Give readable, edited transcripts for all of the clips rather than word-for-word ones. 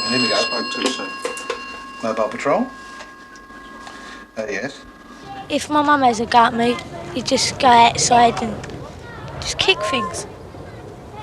And in we go. Spoke too soon. Mobile patrol? Yes. If my mum has a go at me, you just go outside and just kick things.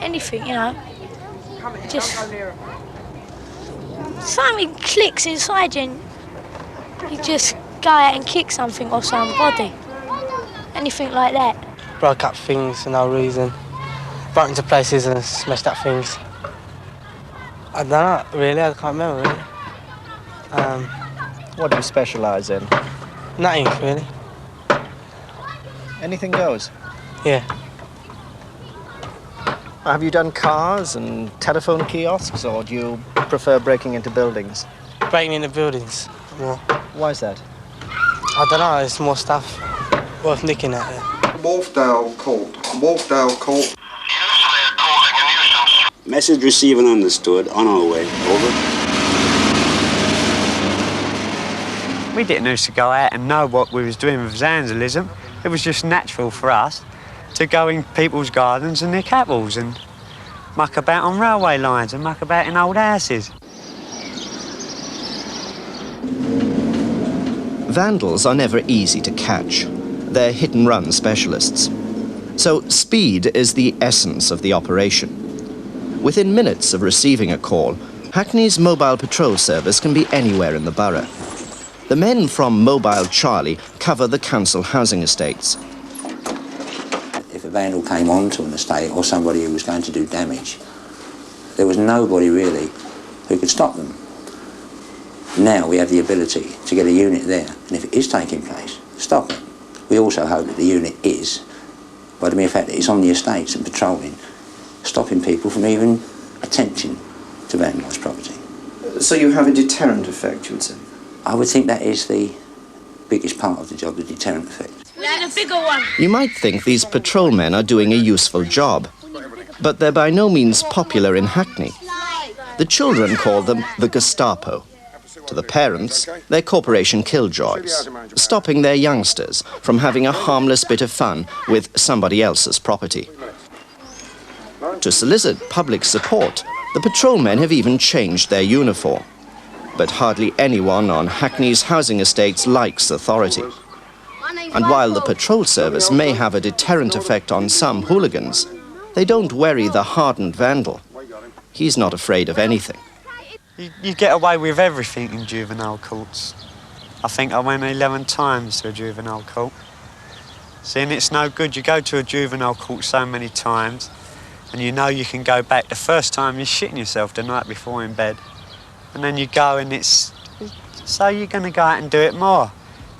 Anything, you know. Just something clicks inside you and you just go out and kick something or somebody. Anything like that. Broke up things for no reason. Broke into places and smashed up things. I don't know, really, I can't remember, really. What do you specialise in? Nothing, really. Anything goes? Yeah. Have you done cars and telephone kiosks, or do you prefer breaking into buildings? Breaking into buildings more. Why is that? I don't know, it's more stuff worth nicking at. Wharfdale Court. Wharfdale Court. Message received and understood. On our way. Over. We didn't used to go out and know what we was doing with vandalism. It was just natural for us to go in people's gardens and their catwalks and muck about on railway lines and muck about in old houses. Vandals are never easy to catch. They're hit-and-run specialists. So speed is the essence of the operation. Within minutes of receiving a call, Hackney's mobile patrol service can be anywhere in the borough. The men from Mobile Charlie cover the council housing estates. If a vandal came onto an estate or somebody who was going to do damage, there was nobody really who could stop them. Now we have the ability to get a unit there, and if it is taking place, stop it. We also hope that the unit is, by the mere fact that it's on the estates and patrolling, stopping people from even attempting to vandalise property. So you have a deterrent effect, you would say? I would think that is the biggest part of the job, the deterrent effect. There's a bigger one. You might think these patrolmen are doing a useful job, but they're by no means popular in Hackney. The children call them the Gestapo. To the parents, they're Corporation Killjoys, stopping their youngsters from having a harmless bit of fun with somebody else's property. To solicit public support, the patrolmen have even changed their uniform. But hardly anyone on Hackney's housing estates likes authority. And while the patrol service may have a deterrent effect on some hooligans, they don't worry the hardened vandal. He's not afraid of anything. You get away with everything in juvenile courts. I think I went 11 times to a juvenile court. See, and it's no good. You go to a juvenile court so many times and you know you can go back. The first time you're shitting yourself the night before in bed. And then you go and so you're going to go out and do it more.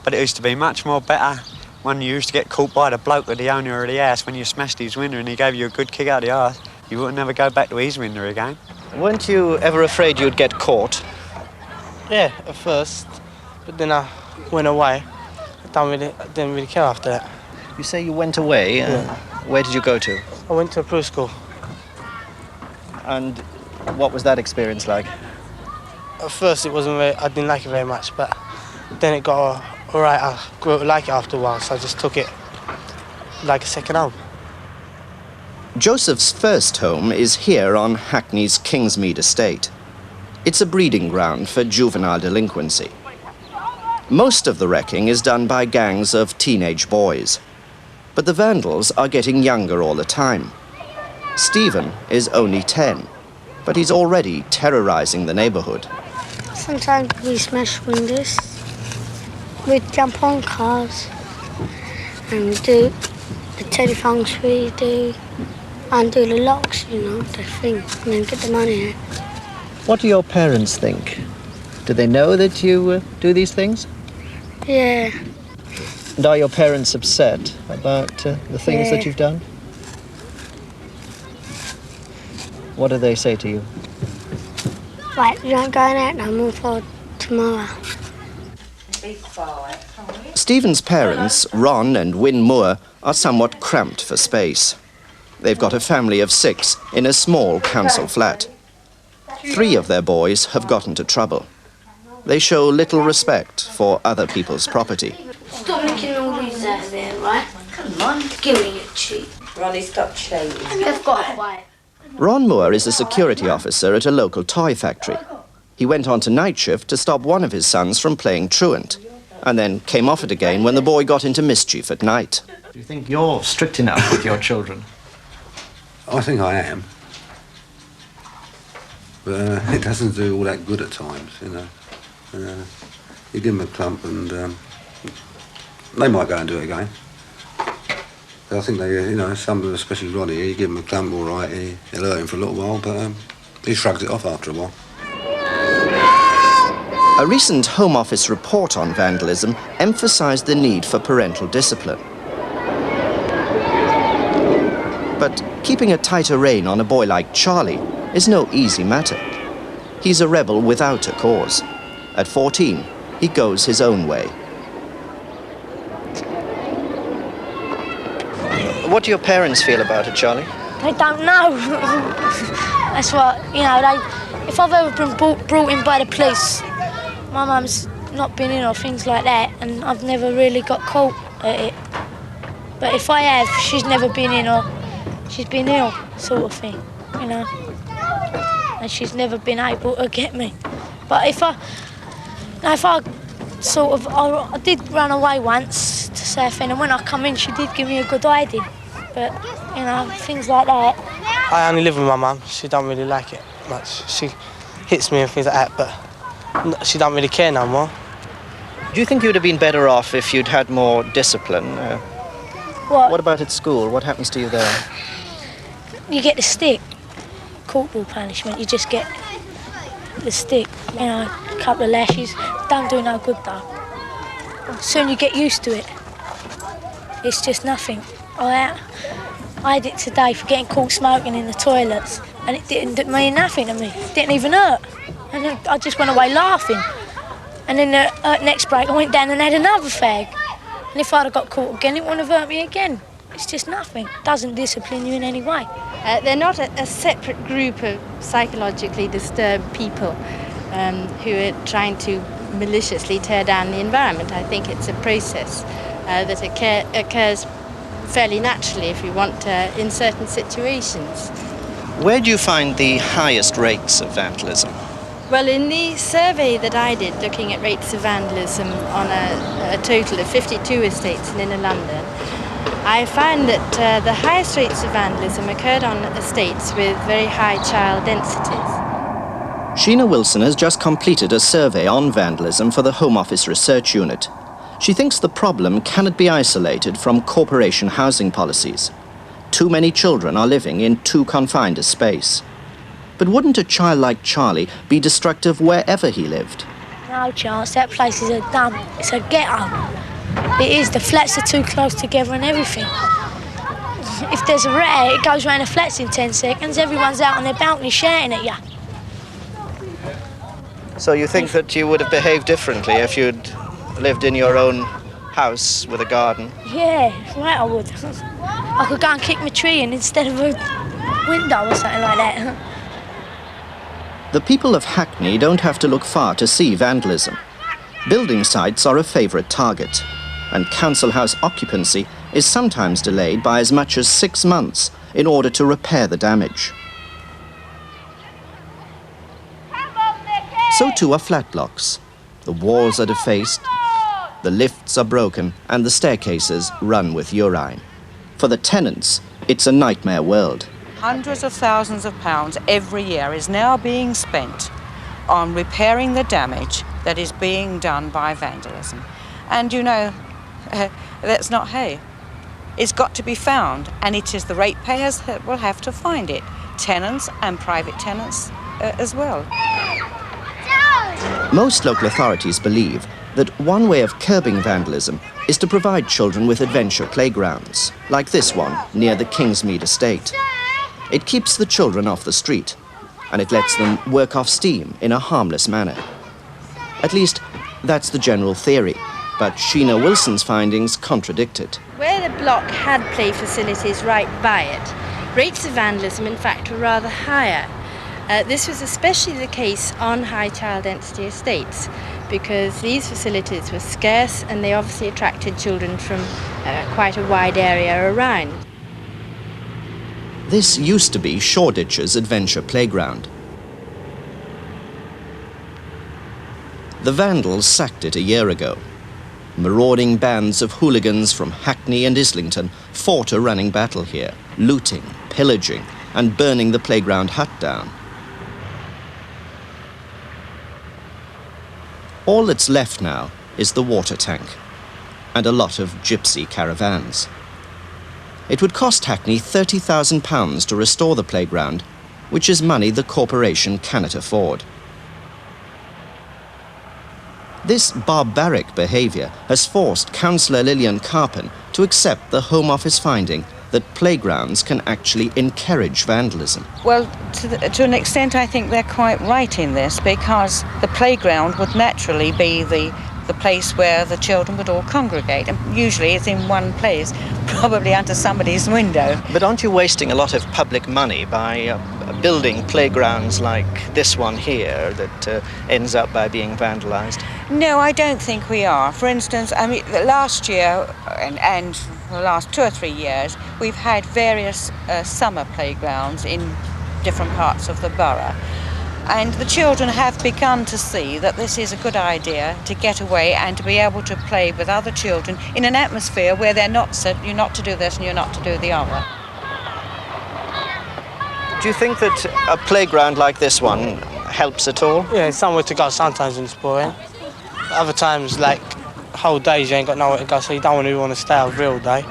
But it used to be much more better when you used to get caught by the bloke or the owner of the house when you smashed his window and he gave you a good kick out of the arse. You wouldn't never go back to his window again. Weren't you ever afraid you'd get caught? Yeah, at first, but then I went away. I didn't really care after that. You say you went away. Yeah. Where did you go to? I went to a pro school. And what was that experience like? At first, I didn't like it very much, but then it got all right. I grew to like it after a while, so I just took it like a second home. Joseph's first home is here on Hackney's Kingsmead estate. It's a breeding ground for juvenile delinquency. Most of the wrecking is done by gangs of teenage boys. But the vandals are getting younger all the time. Stephen is only 10, but he's already terrorizing the neighborhood. Sometimes we smash windows, we jump on cars, and we do the telephones we do, and do the locks, you know, the thing, and then get the money out. What do your parents think? Do they know that you do these things? Yeah. And are your parents upset about the things that you've done? What do they say to you? Right, you're not going out no more for tomorrow. Stephen's parents, Ron and Wyn Moore, are somewhat cramped for space. They've got a family of 6 in a small council flat. 3 of their boys have got into trouble. They show little respect for other people's property. Stop making all these out there, right? Come on, give me a treat. Ronnie, stop cheating. They've got quiet. Ron Moore is a security officer at a local toy factory. He went on to night shift to stop one of his sons from playing truant, and then came off it again when the boy got into mischief at night. Do you think you're strict enough with your children? I think I am. But it doesn't do all that good at times, you know. You give them a clump and they might go and do it again. But I think they, you know, some of them, especially Ronnie, you give him a clump all right, he'll hurt him for a little while, but he shrugs it off after a while. A recent Home Office report on vandalism emphasised the need for parental discipline. But keeping a tighter rein on a boy like Charlie is no easy matter. He's a rebel without a cause. At 14, he goes his own way. What do your parents feel about it, Charlie? They don't know. That's what, you know, if I've ever been brought in by the police, my mum's not been in or things like that, and I've never really got caught at it. But if I have, she's never been in or she's been ill, sort of thing, you know. And she's never been able to get me. But if I did run away once to Southend, and when I come in, she did give me a good hiding. But, you know, things like that. I only live with my mum. She don't really like it much. She hits me and things like that, but she don't really care no more. Do you think you'd have been better off if you'd had more discipline? What about at school? What happens to you there? You get the stick. Corporal punishment. You just get the stick. You know, a couple of lashes. Don't do no good though. Soon you get used to it. It's just nothing. I had it today for getting caught smoking in the toilets, and it didn't mean nothing to me. It didn't even hurt. And then I just went away laughing. And then the next break, I went down and had another fag. And if I'd have got caught again, it wouldn't have hurt me again. It's just nothing. It doesn't discipline you in any way. They're not a separate group of psychologically disturbed people who are trying to maliciously tear down the environment. I think it's a process that occurs fairly naturally, if you want, in certain situations. Where do you find the highest rates of vandalism? Well, in the survey that I did, looking at rates of vandalism on a total of 52 estates in inner London, I found that the highest rates of vandalism occurred on estates with very high child densities. Sheena Wilson has just completed a survey on vandalism for the Home Office Research Unit. She thinks the problem cannot be isolated from corporation housing policies. Too many children are living in too confined a space. But wouldn't a child like Charlie be destructive wherever he lived? No chance. That place is a dump. It's a ghetto. It is. The flats are too close together and everything. If there's a rat, it goes round the flats in 10 seconds. Everyone's out on their balcony shouting at you. So you think that you would have behaved differently if you'd lived in your own house with a garden? Yeah, right I would. I could go and kick my tree in instead of a window or something like that. The people of Hackney don't have to look far to see vandalism. Building sites are a favourite target, and council house occupancy is sometimes delayed by as much as 6 months in order to repair the damage. So too are flat blocks. The walls are defaced, the lifts are broken, and the staircases run with urine. For the tenants, it's a nightmare world. Hundreds of thousands of pounds every year is now being spent on repairing the damage that is being done by vandalism. And you know, that's not hay. It's got to be found, and it is the ratepayers that will have to find it. Tenants and private tenants as well. Most local authorities believe that one way of curbing vandalism is to provide children with adventure playgrounds, like this one near the Kingsmead estate. It keeps the children off the street, and it lets them work off steam in a harmless manner. At least, that's the general theory, but Sheena Wilson's findings contradict it. Where the block had play facilities right by it, rates of vandalism, in fact, were rather higher. This was especially the case on high child density estates, because these facilities were scarce and they obviously attracted children from quite a wide area around. This used to be Shoreditch's adventure playground. The Vandals sacked it a year ago. Marauding bands of hooligans from Hackney and Islington fought a running battle here, looting, pillaging, and burning the playground hut down. All that's left now is the water tank and a lot of gypsy caravans. It would cost Hackney £30,000 to restore the playground, which is money the corporation cannot afford. This barbaric behaviour has forced Councillor Lillian Carpen to accept the Home Office finding that playgrounds can actually encourage vandalism. Well, to an extent I think they're quite right in this, because the playground would naturally be the place where the children would all congregate, and usually it's in one place, probably under somebody's window. But aren't you wasting a lot of public money by building playgrounds like this one here that ends up by being vandalised? No, I don't think we are. For instance, I mean, last year and the last 2 or 3 years, we've had various summer playgrounds in different parts of the borough. And the children have begun to see that this is a good idea to get away and to be able to play with other children in an atmosphere where they're not said, you're not to do this and you're not to do the other. Do you think that a playground like this one helps at all? Yeah, it's somewhere to go sometimes when it's boring. Other times, like whole days, you ain't got nowhere to go, so you don't really want to stay out real day.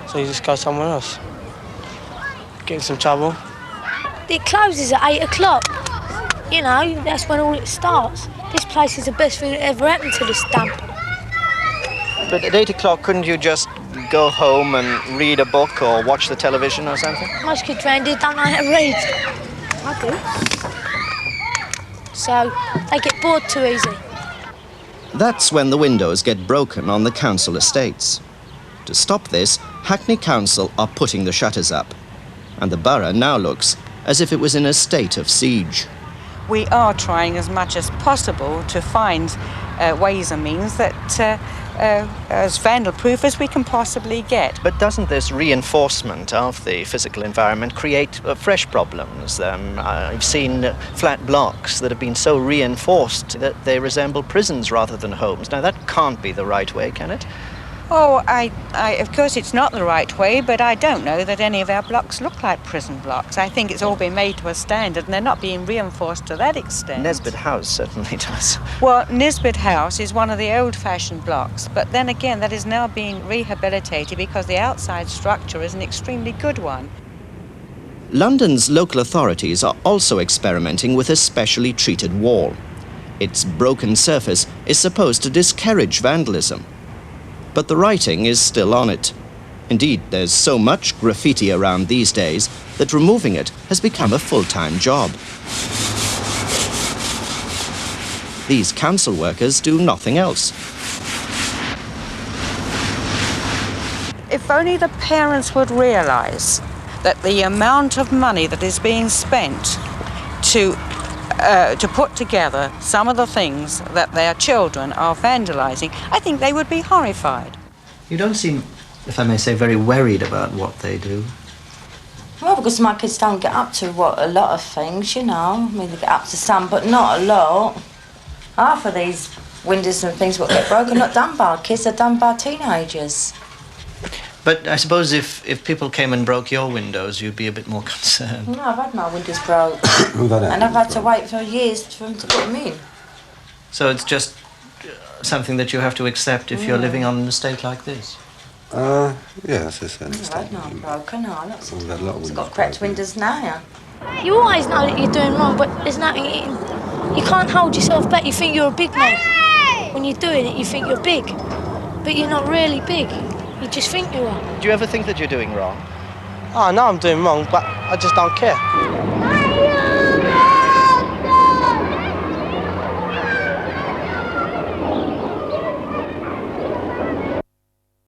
So you just go somewhere else. Get in some trouble. It closes at 8 o'clock. You know, that's when all it starts. This place is the best thing that ever happened to this dump. But at 8 o'clock, couldn't you just go home and read a book or watch the television or something? Most kids around here don't know how to read. I do. So they get bored too easy. That's when the windows get broken on the council estates. To stop this, Hackney Council are putting the shutters up, and the borough now looks as if it was in a state of siege. We are trying as much as possible to find ways and means that as vandal-proof as we can possibly get. But doesn't this reinforcement of the physical environment create fresh problems? I've seen flat blocks that have been so reinforced that they resemble prisons rather than homes. Now, that can't be the right way, can it? Oh, of course it's not the right way, but I don't know that any of our blocks look like prison blocks. I think it's all been made to a standard and they're not being reinforced to that extent. Nesbitt House certainly does. Well, Nesbitt House is one of the old-fashioned blocks, but then again that is now being rehabilitated because the outside structure is an extremely good one. London's local authorities are also experimenting with a specially treated wall. Its broken surface is supposed to discourage vandalism. But the writing is still on it. Indeed, there's so much graffiti around these days that removing it has become a full-time job. These council workers do nothing else. If only the parents would realise that the amount of money that is being spent to put together some of the things that their children are vandalising, I think they would be horrified. You don't seem, if I may say, very worried about what they do. Well, because my kids don't get up to a lot of things, you know. I mean, they get up to some, but not a lot. Half of these windows and things that get broken are not done by kids, they're done by teenagers. But I suppose if people came and broke your windows, you'd be a bit more concerned. No, I've had my windows broke. And I've had to wait for years for them to put them in. So it's just something that you have to accept if you're living on an estate like this? Yeah, that's just an estate. I've had none broken, no. We've had a lot of windows. It's got cracked windows now. You always know that you're doing wrong, but there's nothing. You can't hold yourself back. You think you're a big man. When you're doing it, you think you're big, but you're not really big. You just think you are. Do you ever think that you're doing wrong? Oh, I know I'm doing wrong, but I just don't care.